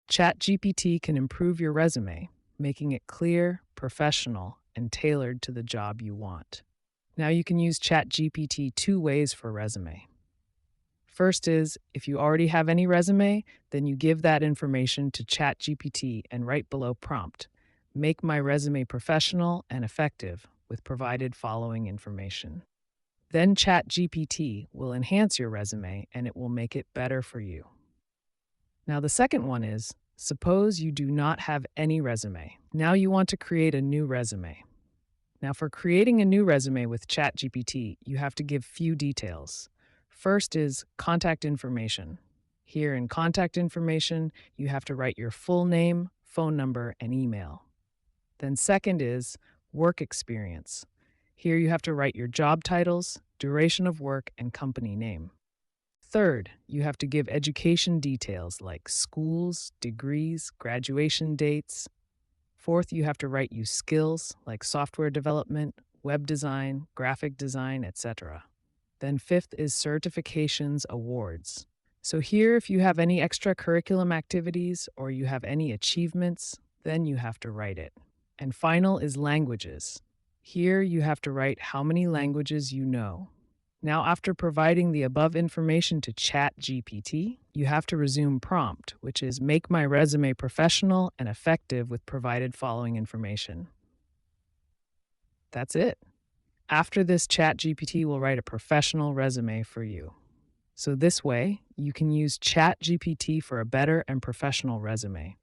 ChatGPT can improve your resume, making it clear, professional, and tailored to the job you want. Now you can use ChatGPT two ways for resume. First is, if you already have any resume, then you give that information to ChatGPT and write below prompt, make my resume professional and effective with provided following information. Then ChatGPT will enhance your resume and it will make it better for you. Now, the second one is, suppose you do not have any resume. Now you want to create a new resume. Now, for creating a new resume with ChatGPT, you have to give few details. First is contact information. Here in contact information, you have to write your full name, phone number, and email. Then second is work experience. Here you have to write your job titles, duration of work, and company name. Third, you have to give education details like schools, degrees, graduation dates. Fourth, you have to write you skills like software development, web design, graphic design, etc. Then fifth is certifications, awards. So here, if you have any extracurriculum activities or you have any achievements, then you have to write it. And final is languages. Here you have to write how many languages you know. Now, after providing the above information to ChatGPT, you have to resume prompt, which is make my resume professional and effective with provided following information. That's it. After this, ChatGPT will write a professional resume for you. So this way, you can use ChatGPT for a better and professional resume.